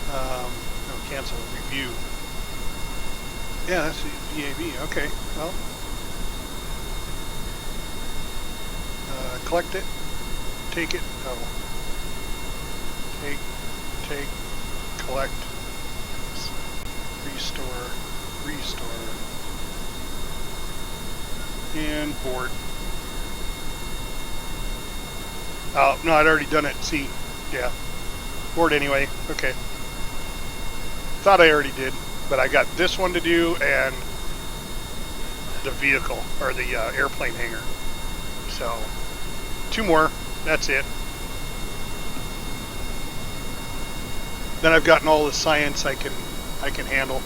No, cancel review. Yeah, that's the VAB. Okay, well, collect it, take it. Oh, take, collect, restore, and board. Oh, no, I'd already done it. See, yeah. Board anyway. Okay. Thought I already did, but I got this one to do and the vehicle, or the airplane hangar. So, 2 more. That's it. Then I've gotten all the science I can handle.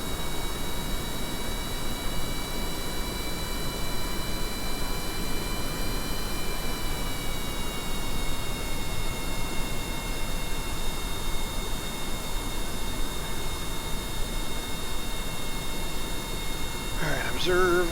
Observe.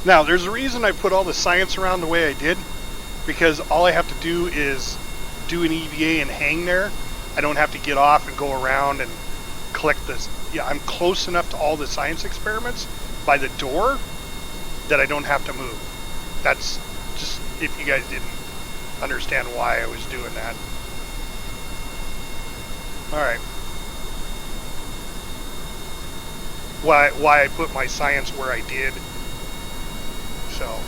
Now, there's a reason I put all the science around the way I did, because all I have to do is do an EVA and hang there. I don't have to get off and go around and collect this. Yeah, I'm close enough to all the science experiments by the door that I don't have to move. That's just if you guys didn't understand why I was doing that. All right. Why I put my science where I did. So.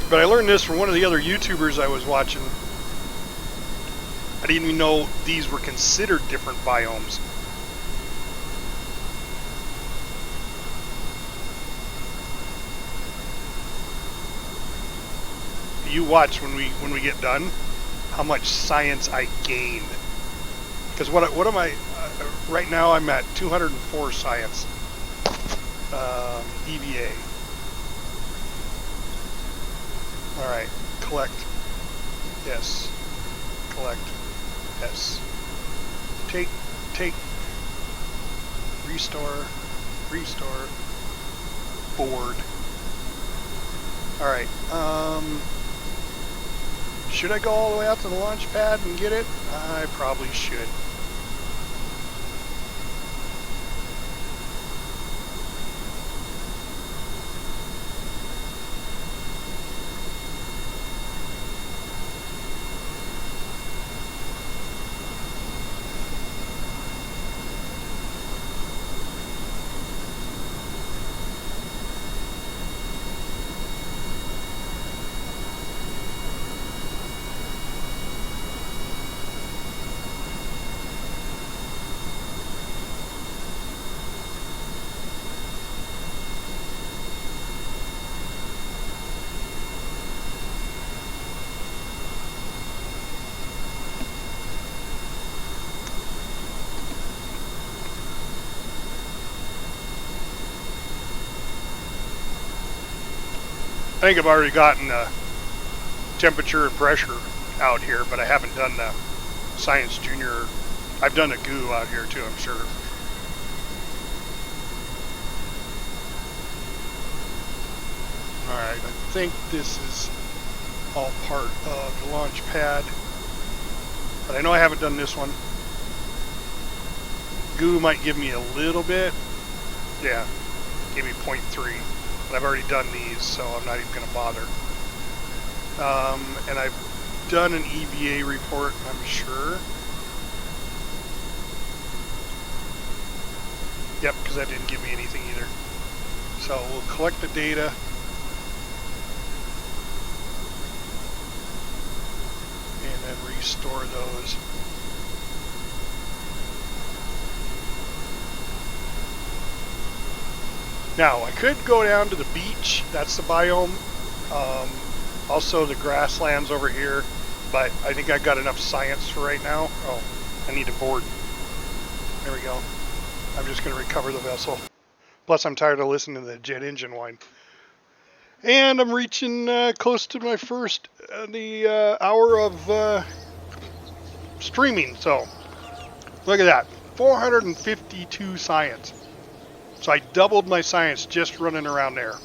But I learned this from one of the other YouTubers I was watching. I didn't even know these were considered different biomes. You watch when we get done how much science I gained. Because what am I right now? I'm at 204 science. EVA. All right, collect. Yes. Collect. Yes. Take. Restore. Board. All right. Should I go all the way out to the launch pad and get it? I probably should. I think I've already gotten the temperature and pressure out here, but I haven't done the Science Junior. I've done a goo out here too, I'm sure. Alright, I think this is all part of the launch pad. But I know I haven't done this one. Goo might give me a little bit. Yeah, gave me 0.3. But I've already done these, so I'm not even going to bother. And I've done an EVA report, I'm sure. Yep, because that didn't give me anything either. So we'll collect the data. And then restore those. Now, I could go down to the beach. That's the biome. Also, the grasslands over here. But I think I've got enough science for right now. Oh, I need a board. There we go. I'm just going to recover the vessel. Plus, I'm tired of listening to the jet engine whine. And I'm reaching close to my first hour of streaming. So, look at that. 452 science. So I doubled my science just running around there.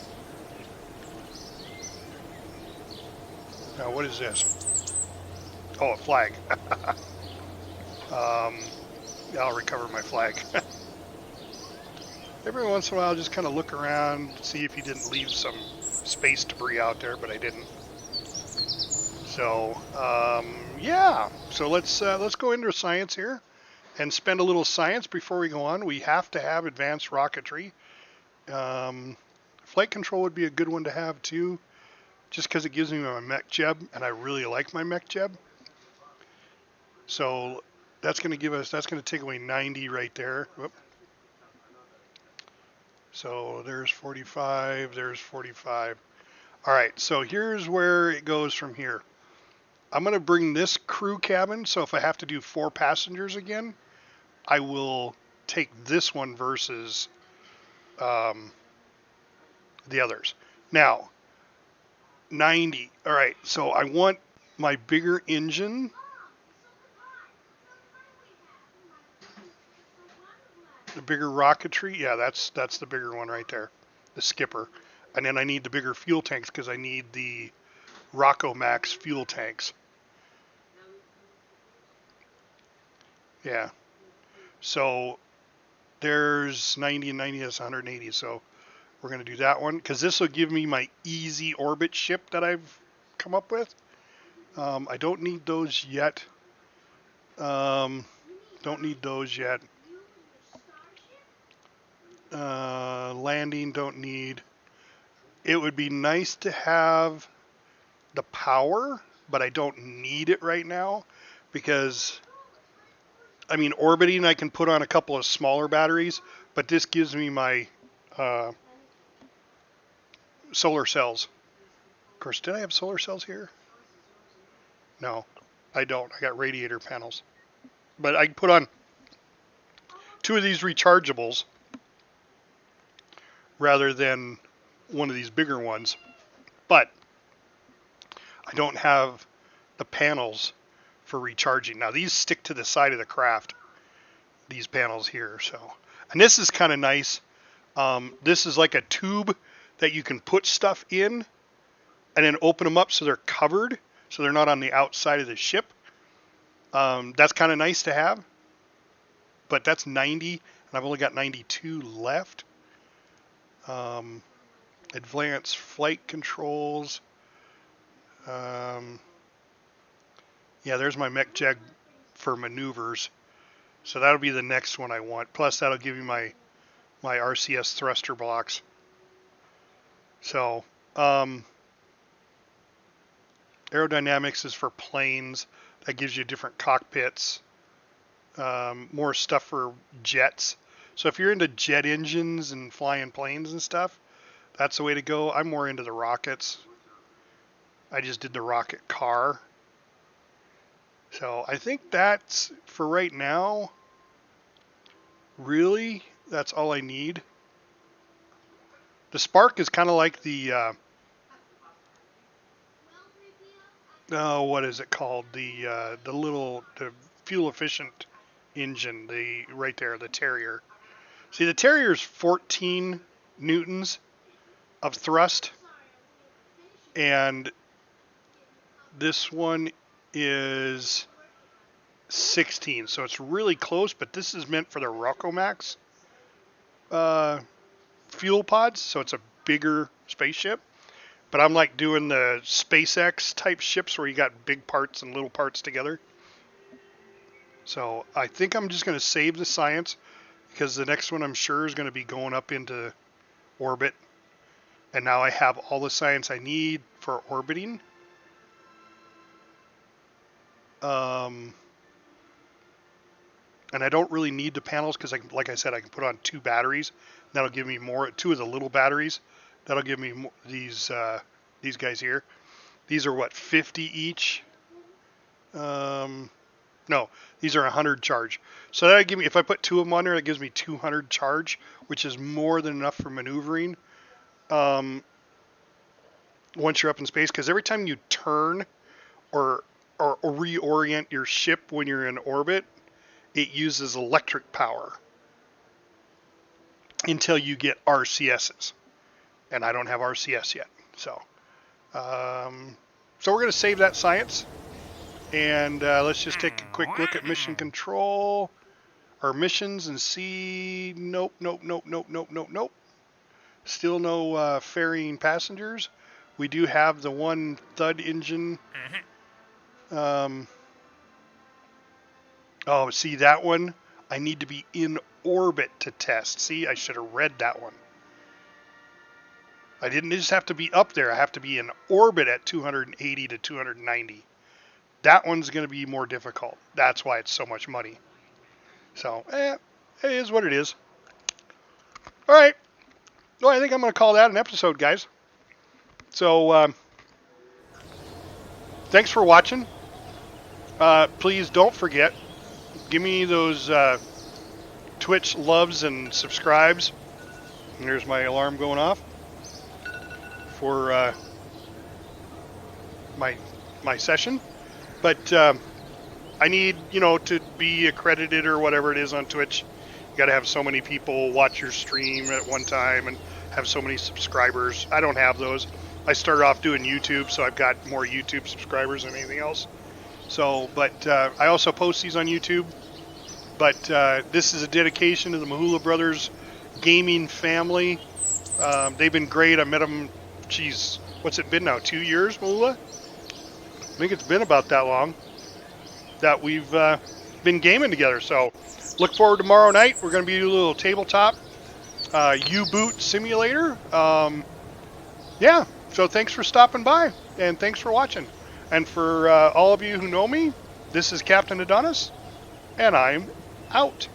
Now, what is this? Oh, a flag. I'll recover my flag. Every once in a while, just kind of look around, see if you didn't leave some space debris out there, but I didn't. So, yeah. So let's go into science here and spend a little science before we go on. We have to have advanced rocketry. Flight control would be a good one to have too, just because it gives me my mech jeb, and I really like my mech jeb. So that's going to take away 90 right there. Whoop. So there's 45, there's 45. All right, so here's where it goes from here. I'm going to bring this crew cabin, so if I have to do 4 passengers again, I will take this one versus the others. Now, 90. All right, so I want my bigger engine. The bigger rocketry. Yeah, that's the bigger one right there, the skipper. And then I need the bigger fuel tanks because I need the Rockomax fuel tanks. Yeah. So there's 90 and 90, that's 180. So we're going to do that one because this will give me my easy orbit ship that I've come up with. I don't need those yet. Don't need those yet. Landing, don't need. It would be nice to have the power, but I don't need it right now because, I mean, orbiting I can put on a couple of smaller batteries, but this gives me my solar cells. Of course, did I have solar cells here? No, I don't. I got radiator panels. But I can put on 2 of these rechargeables rather than one of these bigger ones. But I don't have the panels for recharging. Now these stick to the side of the craft, these panels here. So, and this is kind of nice. This is like a tube that you can put stuff in and then open them up so they're covered, so they're not on the outside of the ship. That's kind of nice to have. But that's 90, and I've only got 92 left. Advanced flight controls. Yeah, there's my mech jag for maneuvers. So that'll be the next one I want. Plus, that'll give me my RCS thruster blocks. So, aerodynamics is for planes. That gives you different cockpits. More stuff for jets. So if you're into jet engines and flying planes and stuff, that's the way to go. I'm more into the rockets. I just did the rocket car. So I think that's, for right now, really, that's all I need. The Spark is kind of like the, what is it called? The fuel efficient engine, right there, the Terrier. See, the Terrier's 14 newtons of thrust, and this one is 16, so it's really close, but this is meant for the Rockomax fuel pods, so it's a bigger spaceship. But I'm like doing the SpaceX type ships where you got big parts and little parts together. So I think I'm just going to save the science because the next one I'm sure is going to be going up into orbit. And now I have all the science I need for orbiting. And I don't really need the panels because, like I said, I can put on 2 batteries. That'll give me more, 2 of the little batteries. That'll give me more, these guys here. These are what, 50 each? No, these are 100 charge. So that'll give me, if I put 2 of them on there, it gives me 200 charge, which is more than enough for maneuvering. Once you're up in space, because every time you turn or reorient your ship when you're in orbit, it uses electric power until you get RCSs. And I don't have RCS yet. So we're going to save that science. And let's just take a quick look at mission control. Our missions and see... Nope. Still no ferrying passengers. We do have the one Thud engine. Oh, see that one? I need to be in orbit to test. See, I should have read that one. I didn't just have to be up there. I have to be in orbit at 280 to 290. That one's going to be more difficult. That's why it's so much money. So, it is what it is. All right. Well, I think I'm going to call that an episode, guys. So, thanks for watching. Please don't forget, give me those Twitch loves and subscribes. And there's my alarm going off for my session. But I need, to be accredited or whatever it is on Twitch. You got to have so many people watch your stream at one time and have so many subscribers. I don't have those. I started off doing YouTube, so I've got more YouTube subscribers than anything else. So, but I also post these on YouTube. But this is a dedication to the Mahula brothers gaming family. They've been great. I met them, geez, what's it been now, 2 years, Mahula? I think it's been about that long that we've been gaming together. So look forward tomorrow night. We're going to be doing a little tabletop U-boot simulator. Yeah, so thanks for stopping by, and thanks for watching. And for all of you who know me, this is Captain Adonis, and I'm out.